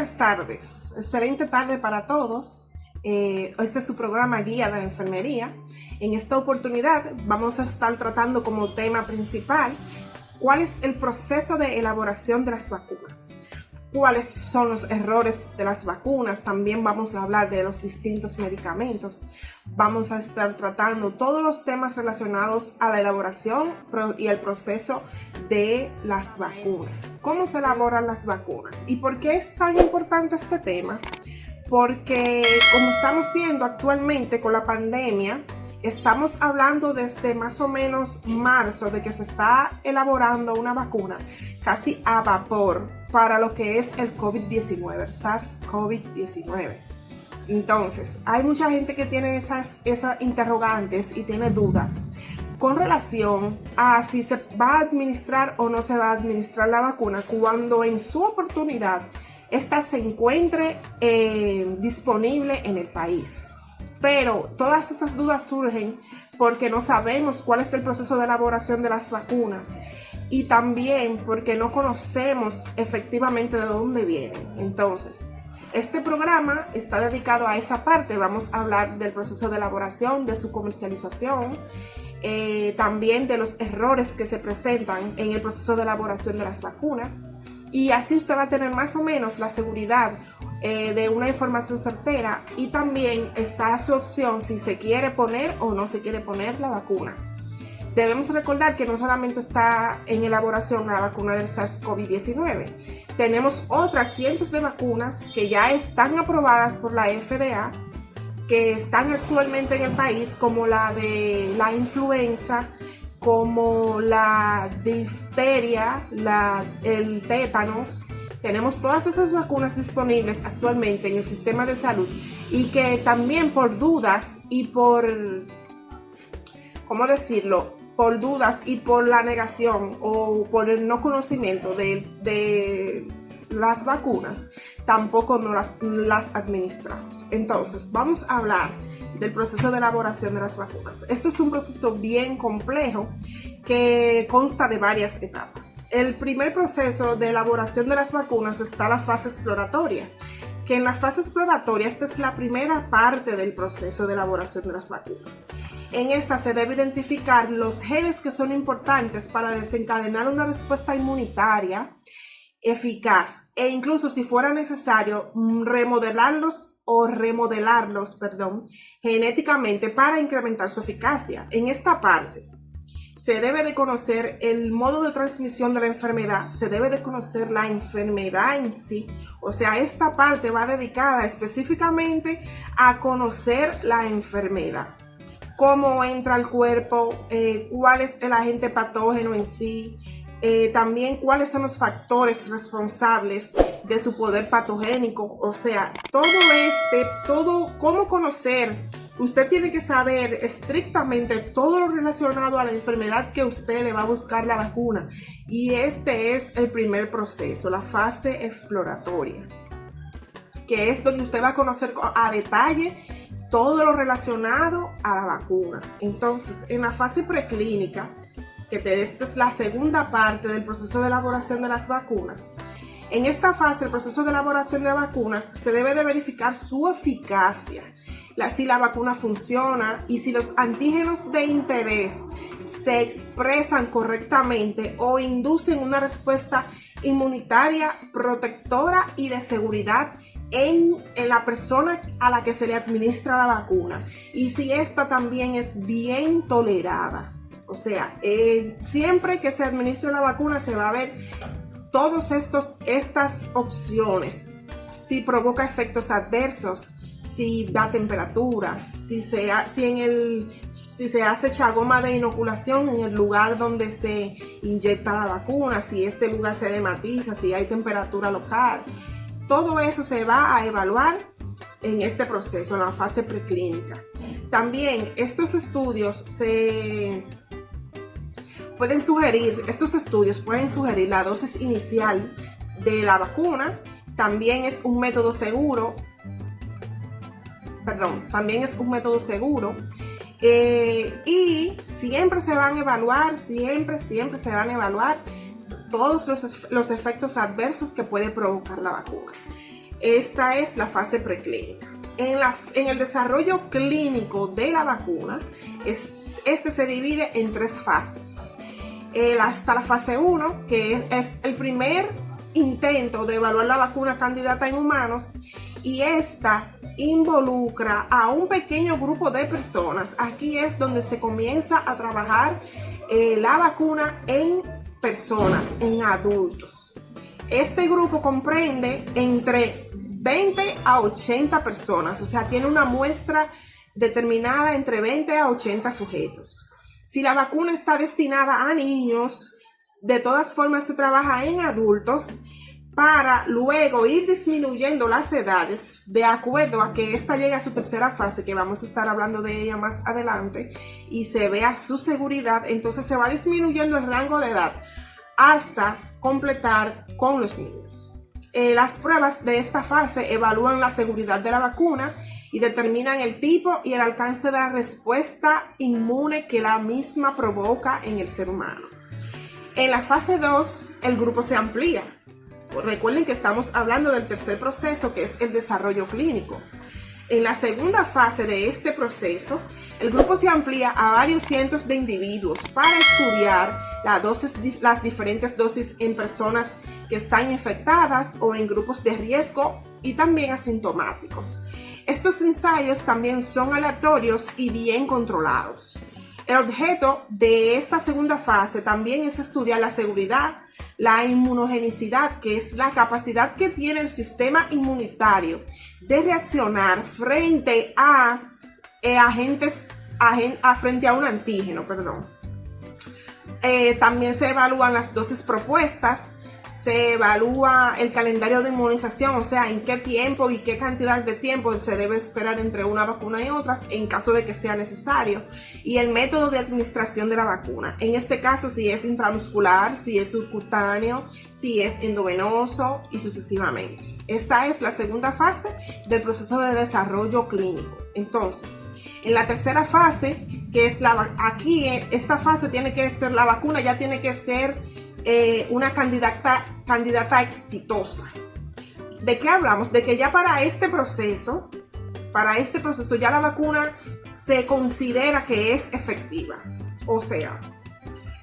buenas tardes, excelente tarde para todos. Este es su programa Guía de la Enfermería. En esta oportunidad vamos a estar tratando como tema principal cuál es el proceso de elaboración de las vacunas, cuáles son los errores de las vacunas. También vamos a hablar de los distintos medicamentos. Vamos a estar tratando todos los temas relacionados a la elaboración y el proceso de las vacunas. ¿Cómo se elaboran las vacunas? ¿Y por qué es tan importante este tema? Porque como estamos viendo actualmente con la pandemia, estamos hablando desde más o menos marzo de que se está elaborando una vacuna casi a vapor para lo que es el COVID-19, el SARS-CoV-19. Entonces, hay mucha gente que tiene esas interrogantes y tiene dudas con relación a si se va a administrar o no se va a administrar la vacuna cuando en su oportunidad esta se encuentre disponible en el país. Pero todas esas dudas surgen porque no sabemos cuál es el proceso de elaboración de las vacunas y también porque no conocemos efectivamente de dónde vienen. Entonces, este programa está dedicado a esa parte. Vamos a hablar del proceso de elaboración, de su comercialización, también de los errores que se presentan en el proceso de elaboración de las vacunas. Y así usted va a tener más o menos la seguridad de una información certera, y también está su opción si se quiere poner o no se quiere poner la vacuna. Debemos recordar que no solamente está en elaboración la vacuna del SARS-CoV-19, tenemos otras cientos de vacunas que ya están aprobadas por la FDA, que están actualmente en el país, como la de la influenza, como la difteria, el tétanos. Tenemos todas esas vacunas disponibles actualmente en el sistema de salud, y que también por dudas y por, ¿cómo decirlo? Por dudas y por la negación o por el no conocimiento de las vacunas, tampoco no las administramos. Entonces, vamos a hablar del proceso de elaboración de las vacunas. Esto es un proceso bien complejo que consta de varias etapas. El primer proceso de elaboración de las vacunas está la fase exploratoria, que en la fase exploratoria esta es la primera parte del proceso de elaboración de las vacunas. En esta se debe identificar los genes que son importantes para desencadenar una respuesta inmunitaria eficaz, e incluso si fuera necesario remodelarlos genéticamente para incrementar su eficacia. En esta parte se debe de conocer el modo de transmisión de la enfermedad, se debe de conocer la enfermedad en sí. O sea, esta parte va dedicada específicamente a conocer la enfermedad, cómo entra al cuerpo, cuál es el agente patógeno en sí, también cuáles son los factores responsables de su poder patogénico. O sea, todo cómo conocer. Usted tiene que saber estrictamente todo lo relacionado a la enfermedad que usted le va a buscar la vacuna. Y este es el primer proceso, la fase exploratoria, que es donde usted va a conocer a detalle todo lo relacionado a la vacuna. Entonces, en la fase preclínica, que esta es la segunda parte del proceso de elaboración de las vacunas. En esta fase, el proceso de elaboración de vacunas, se debe de verificar su eficacia, si la vacuna funciona y si los antígenos de interés se expresan correctamente o inducen una respuesta inmunitaria, protectora y de seguridad en la persona a la que se le administra la vacuna, y si esta también es bien tolerada. O sea, siempre que se administre la vacuna se va a ver todas estas opciones: si provoca efectos adversos, si da temperatura, si se hace chagoma de inoculación en el lugar donde se inyecta la vacuna, si este lugar se dematiza, si hay temperatura local. Todo eso se va a evaluar en este proceso, en la fase preclínica. También estos estudios pueden sugerir la dosis inicial de la vacuna. También es un método seguro. Y siempre se van a evaluar, siempre se van a evaluar todos los efectos adversos que puede provocar la vacuna. Esta es la fase preclínica. En el desarrollo clínico de la vacuna, este se divide en 3 fases. Hasta la fase 1, que es el primer intento de evaluar la vacuna candidata en humanos, y esta involucra a un pequeño grupo de personas. Aquí es donde se comienza a trabajar la vacuna en personas, en adultos. Este grupo comprende entre 20 a 80 personas, o sea, tiene una muestra determinada entre 20 a 80 sujetos. Si la vacuna está destinada a niños, de todas formas se trabaja en adultos para luego ir disminuyendo las edades de acuerdo a que esta llegue a su tercera fase, que vamos a estar hablando de ella más adelante, y se vea su seguridad. Entonces se va disminuyendo el rango de edad hasta completar con los niños. Las pruebas de esta fase evalúan la seguridad de la vacuna y determinan el tipo y el alcance de la respuesta inmune que la misma provoca en el ser humano. En la fase 2, el grupo se amplía. Recuerden que estamos hablando del tercer proceso, que es el desarrollo clínico. En la segunda fase de este proceso, el grupo se amplía a varios cientos de individuos para estudiar las diferentes dosis en personas que están infectadas o en grupos de riesgo y también asintomáticos. Estos ensayos también son aleatorios y bien controlados. El objeto de esta segunda fase también es estudiar la seguridad, la inmunogenicidad, que es la capacidad que tiene el sistema inmunitario de reaccionar frente a frente a un antígeno, También se evalúan las dosis propuestas, se evalúa el calendario de inmunización, o sea, en qué tiempo y qué cantidad de tiempo se debe esperar entre una vacuna y otras en caso de que sea necesario, y el método de administración de la vacuna. En este caso, si es intramuscular, si es subcutáneo, si es endovenoso y sucesivamente. Esta es la segunda fase del proceso de desarrollo clínico. Entonces, en la tercera fase, que es esta fase tiene que ser, la vacuna ya tiene que ser una candidata exitosa. ¿De qué hablamos? De que ya para este proceso ya la vacuna se considera que es efectiva. O sea,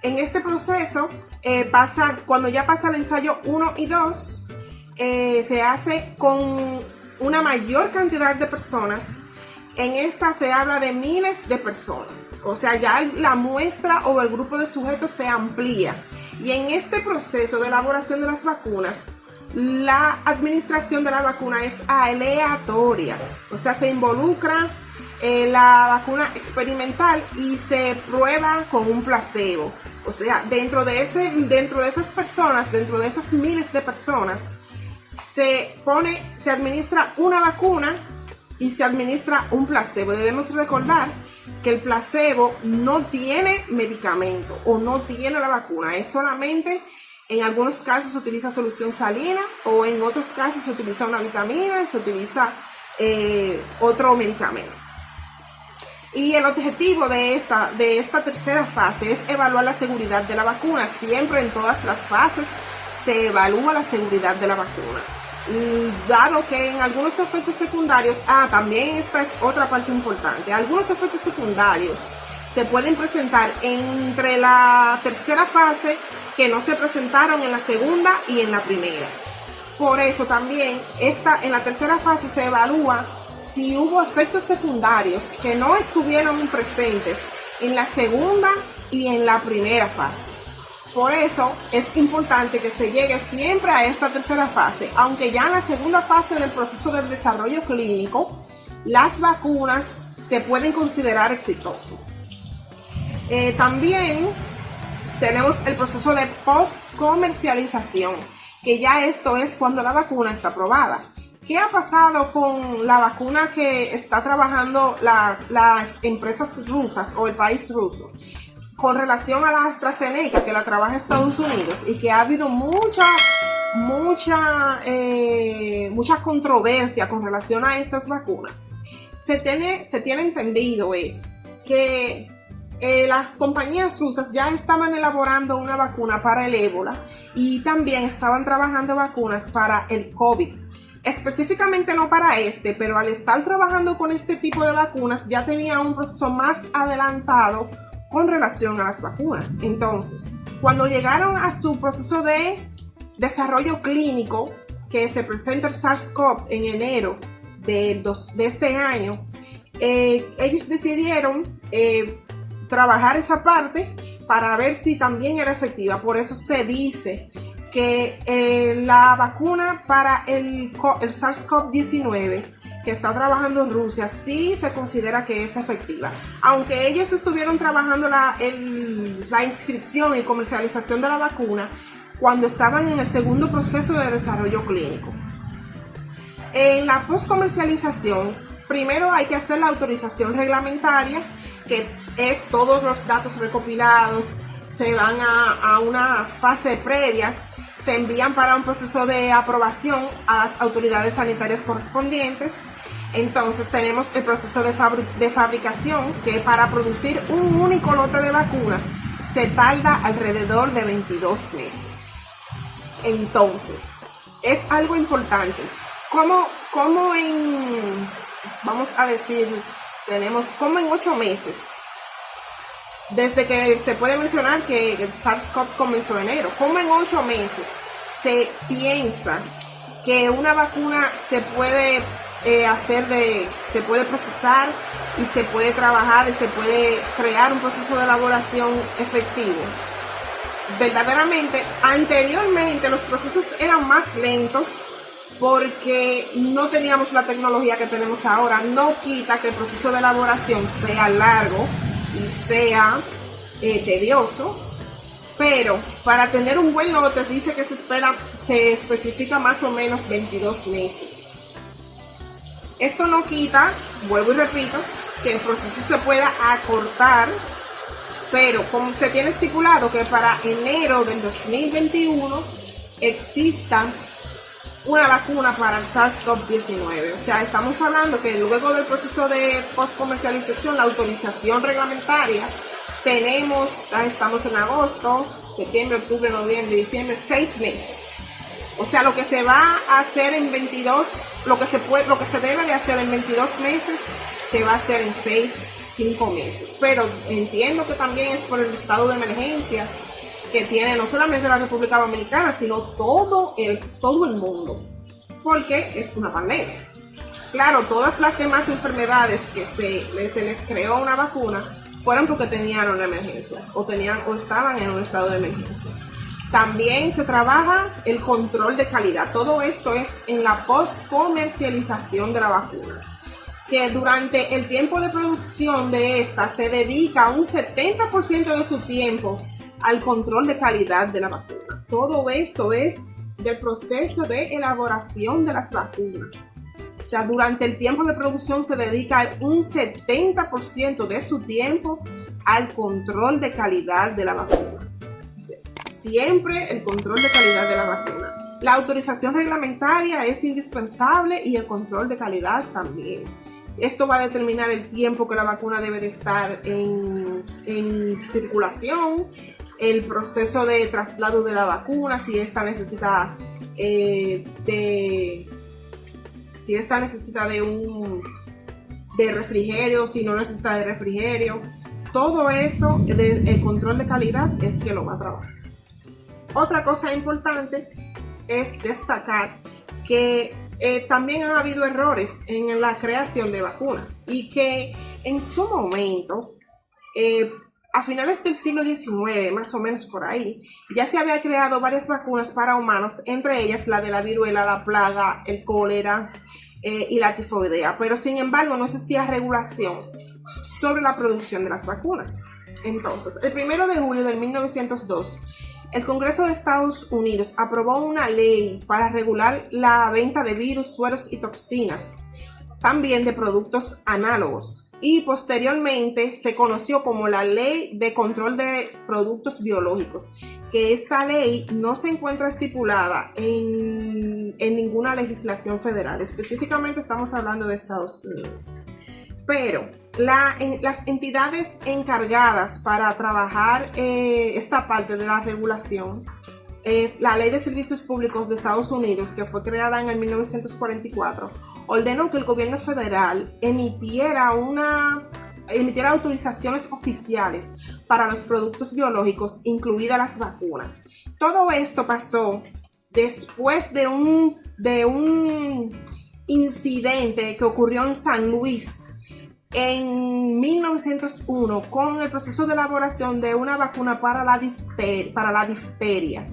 en este proceso, cuando ya pasa el ensayo 1 y 2, se hace con una mayor cantidad de personas. En esta se habla de miles de personas, o sea, ya la muestra o el grupo de sujetos se amplía. Y en este proceso de elaboración de las vacunas, la administración de la vacuna es aleatoria, o sea, se involucra la vacuna experimental y se prueba con un placebo. O sea, dentro de esas personas, dentro de esas miles de personas, se administra una vacuna y se administra un placebo. Debemos recordar que el placebo no tiene medicamento o no tiene la vacuna, es solamente, en algunos casos se utiliza solución salina o en otros casos se utiliza una vitamina, se utiliza otro medicamento. Y el objetivo de esta tercera fase es evaluar la seguridad de la vacuna. Siempre en todas las fases se evalúa la seguridad de la vacuna. Dado que en algunos efectos secundarios, también esta es otra parte importante, algunos efectos secundarios se pueden presentar entre la tercera fase que no se presentaron en la segunda y en la primera. Por eso también en la tercera fase se evalúa si hubo efectos secundarios que no estuvieron presentes en la segunda y en la primera fase. Por eso es importante que se llegue siempre a esta tercera fase, aunque ya en la segunda fase del proceso del desarrollo clínico, las vacunas se pueden considerar exitosas. También tenemos el proceso de post-comercialización, que ya esto es cuando la vacuna está aprobada. ¿Qué ha pasado con la vacuna que está trabajando las empresas rusas o el país ruso? Con relación a la AstraZeneca, que la trabaja Estados Unidos y que ha habido mucha controversia con relación a estas vacunas, se tiene entendido es que las compañías rusas ya estaban elaborando una vacuna para el ébola y también estaban trabajando vacunas para el COVID. específicamente no para pero al estar trabajando con este tipo de vacunas ya tenía un proceso más adelantado con relación a las vacunas. Entonces, cuando llegaron a su proceso de desarrollo clínico, que se presenta el SARS-CoV en enero de este año, ellos decidieron trabajar esa parte para ver si también era efectiva. Por eso se dice que la vacuna para el SARS-CoV-19 que está trabajando Rusia sí se considera que es efectiva. Aunque ellos estuvieron trabajando la inscripción y comercialización de la vacuna cuando estaban en el segundo proceso de desarrollo clínico. En la postcomercialización, primero hay que hacer la autorización reglamentaria, que es todos los datos recopilados, se van a una fase previas, se envían para un proceso de aprobación a las autoridades sanitarias correspondientes. Entonces tenemos el proceso de fabricación, que para producir un único lote de vacunas se tarda alrededor de 22 meses. Entonces, es algo importante. Como vamos a decir, tenemos como en 8 meses, desde que se puede mencionar que el SARS-CoV comenzó en enero, como en 8 meses se piensa que una vacuna se puede se puede procesar y se puede trabajar y se puede crear un proceso de elaboración efectivo. Verdaderamente, anteriormente los procesos eran más lentos porque no teníamos la tecnología que tenemos ahora. No quita que el proceso de elaboración sea largo y sea tedioso, pero para tener un buen lote dice que se especifica más o menos 22 meses. Esto no quita, vuelvo y repito, que el proceso se pueda acortar, pero como se tiene estipulado que para enero del 2021 exista una vacuna para el SARS-CoV-19. O sea, estamos hablando que luego del proceso de postcomercialización, la autorización reglamentaria, estamos en agosto, septiembre, octubre, noviembre, diciembre, 6 meses. O sea, lo que se va a hacer en 22, lo que se debe de hacer en 22 meses, se va a hacer en 5 meses. Pero entiendo que también es por el estado de emergencia que tiene no solamente la República Dominicana, sino todo el mundo, porque es una pandemia. Claro, todas las demás enfermedades que se les creó una vacuna fueron porque tenían una emergencia o estaban en un estado de emergencia. También se trabaja el control de calidad. Todo esto es en la postcomercialización de la vacuna, que durante el tiempo de producción de esta se dedica un 70% de su tiempo al control de calidad de la vacuna. Todo esto es del proceso de elaboración de las vacunas. O sea, durante el tiempo de producción se dedica un 70% de su tiempo al control de calidad de la vacuna. O sea, siempre el control de calidad de la vacuna. La autorización reglamentaria es indispensable y el control de calidad también. Esto va a determinar el tiempo que la vacuna debe de estar en circulación, el proceso de traslado de la vacuna, si esta necesita de refrigerio, si no necesita de refrigerio. Todo eso, el control de calidad es que lo va a trabajar. Otra cosa importante es destacar que también han habido errores en la creación de vacunas y que en su momento, a finales del siglo XIX, más o menos por ahí, ya se había creado varias vacunas para humanos, entre ellas la de la viruela, la plaga, el cólera y la tifoidea, pero sin embargo no existía regulación sobre la producción de las vacunas. Entonces, el 1 de julio de 1902, el Congreso de Estados Unidos aprobó una ley para regular la venta de virus, sueros y toxinas, también de productos análogos, y posteriormente se conoció como la Ley de Control de Productos Biológicos, que esta ley no se encuentra estipulada en ninguna legislación federal. Específicamente estamos hablando de Estados Unidos. Pero las entidades encargadas para trabajar esta parte de la regulación es la Ley de Servicios Públicos de Estados Unidos, que fue creada en el 1944, ordenó que el gobierno federal emitiera autorizaciones oficiales para los productos biológicos, incluidas las vacunas. Todo esto pasó después de un incidente que ocurrió en San Luis en 1901 con el proceso de elaboración de una vacuna para la difteria.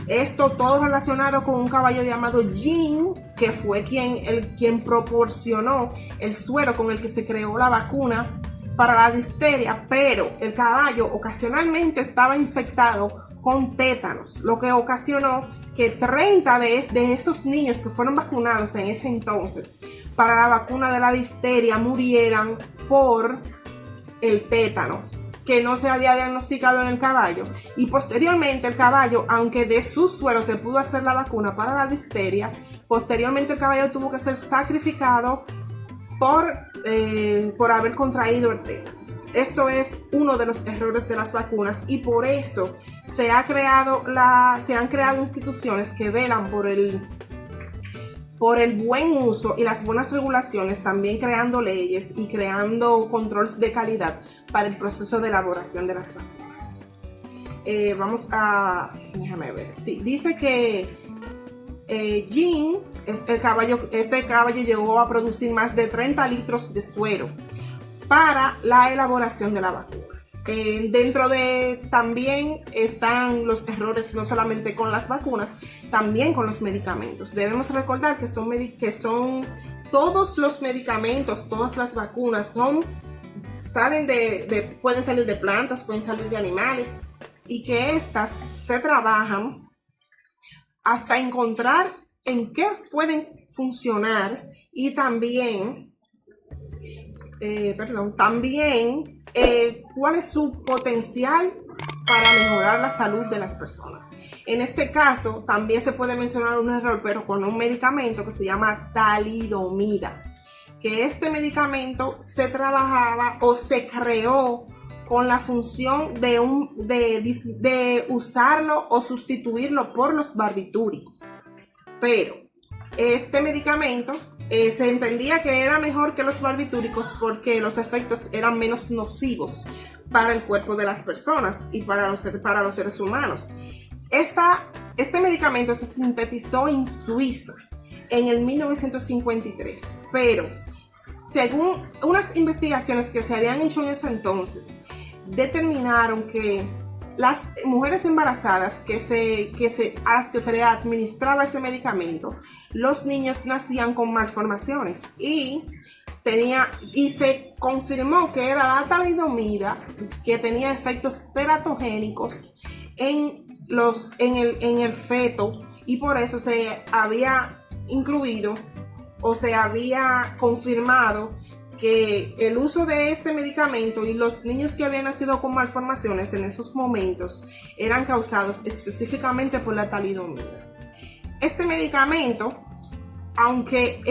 Esto todo relacionado con un caballo llamado Jean, que fue quien proporcionó el suero con el que se creó la vacuna para la difteria, pero el caballo ocasionalmente estaba infectado con tétanos, lo que ocasionó que 30 de esos niños que fueron vacunados en ese entonces para la vacuna de la difteria murieran por el tétanos, que no se había diagnosticado en el caballo. Y posteriormente el caballo, aunque de su suero se pudo hacer la vacuna para la difteria, posteriormente el caballo tuvo que ser sacrificado por haber contraído el tétanos. Esto es uno de los errores de las vacunas, y por eso se han creado instituciones que velan por el buen uso y las buenas regulaciones, también creando leyes y creando controles de calidad para el proceso de elaboración de las vacunas. Déjame ver. Sí, dice que Jean, este caballo llegó a producir más de 30 litros de suero para la elaboración de la vacuna. Dentro de también están los errores, no solamente con las vacunas, también con los medicamentos. Debemos recordar que son todos los medicamentos, todas las vacunas pueden salir de plantas, pueden salir de animales, y que estas se trabajan hasta encontrar en qué pueden funcionar, y también cuál es su potencial para mejorar la salud de las personas. En este caso también se puede mencionar un error, pero con un medicamento que se llama talidomida, que este medicamento se trabajaba o se creó con la función de usarlo o sustituirlo por los barbitúricos. Pero este medicamento se entendía que era mejor que los barbitúricos porque los efectos eran menos nocivos para el cuerpo de las personas y para los seres humanos. Este medicamento se sintetizó en Suiza en el 1953, pero según unas investigaciones que se habían hecho en ese entonces, determinaron que las mujeres embarazadas a las que se le administraba ese medicamento, los niños nacían con malformaciones, y se confirmó que era la talidomida que tenía efectos teratogénicos en el feto, y por eso se había incluido o se había confirmado que el uso de este medicamento y los niños que habían nacido con malformaciones en esos momentos eran causados específicamente por la talidomida. Este medicamento, aunque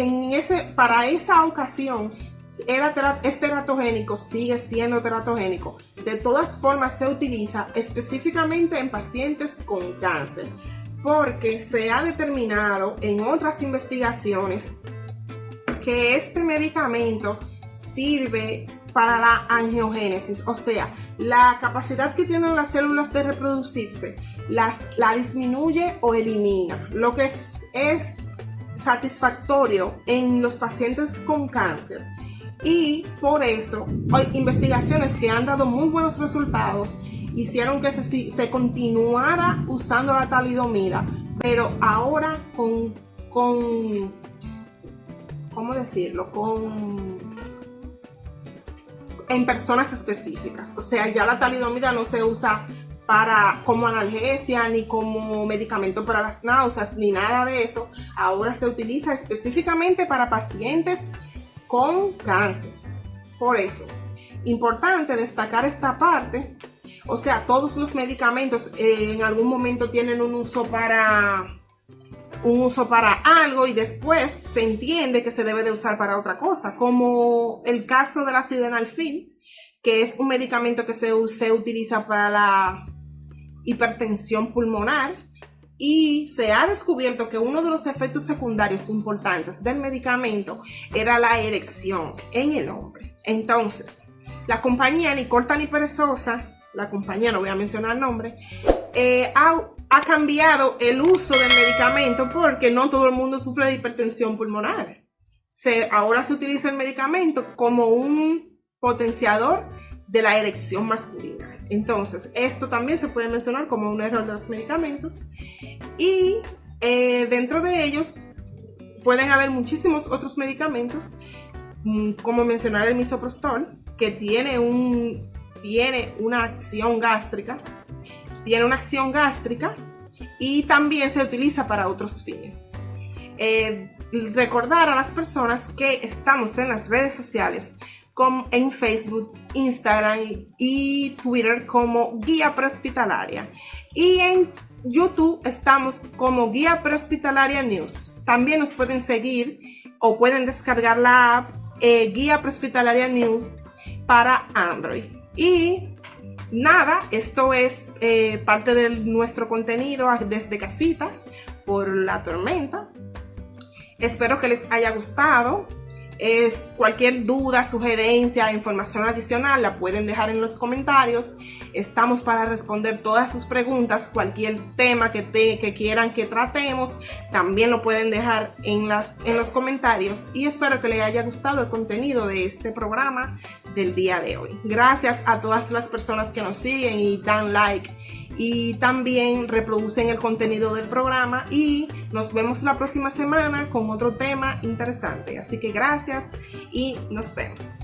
para esa ocasión es teratogénico, sigue siendo teratogénico. De todas formas se utiliza específicamente en pacientes con cáncer, porque se ha determinado en otras investigaciones que este medicamento sirve para la angiogénesis, o sea, la capacidad que tienen las células de reproducirse la disminuye o elimina, lo que es satisfactorio en los pacientes con cáncer. Y por eso hay investigaciones que han dado muy buenos resultados, hicieron que se continuara usando la talidomida, pero ahora ¿cómo decirlo? En personas específicas. O sea, ya la talidomida no se usa como analgesia, ni como medicamento para las náuseas, ni nada de eso. Ahora se utiliza específicamente para pacientes con cáncer. Por eso, importante destacar esta parte. O sea, todos los medicamentos en algún momento tienen un uso para algo, y después se entiende que se debe de usar para otra cosa, como el caso de la sildenafil, que es un medicamento que se utiliza para hipertensión pulmonar, y se ha descubierto que uno de los efectos secundarios importantes del medicamento era la erección en el hombre. Entonces, la compañía Ni Corta Ni Perezosa, la compañía, no voy a mencionar el nombre, ha cambiado el uso del medicamento porque no todo el mundo sufre de hipertensión pulmonar. Ahora se utiliza el medicamento como un potenciador de la erección masculina. Entonces, esto también se puede mencionar como un error de los medicamentos. Y dentro de ellos pueden haber muchísimos otros medicamentos, como mencionar el misoprostol, que tiene una acción gástrica. Y también se utiliza para otros fines. Recordar a las personas que estamos en las redes sociales, como en Facebook, Instagram y Twitter como Guía Prehospitalaria, y en YouTube estamos como Guía Prehospitalaria News. También nos pueden seguir o pueden descargar la app Guía Prehospitalaria News para Android. Y nada, esto es parte de nuestro contenido desde casita por la tormenta. Espero que les haya gustado. Cualquier duda, sugerencia, información adicional la pueden dejar en los comentarios. Estamos para responder todas sus preguntas. Cualquier tema que quieran que tratemos, también lo pueden dejar en los comentarios. Y espero que les haya gustado el contenido de este programa del día de hoy. Gracias a todas las personas que nos siguen y dan like y también reproducen el contenido del programa, y nos vemos la próxima semana con otro tema interesante. Así que gracias y nos vemos.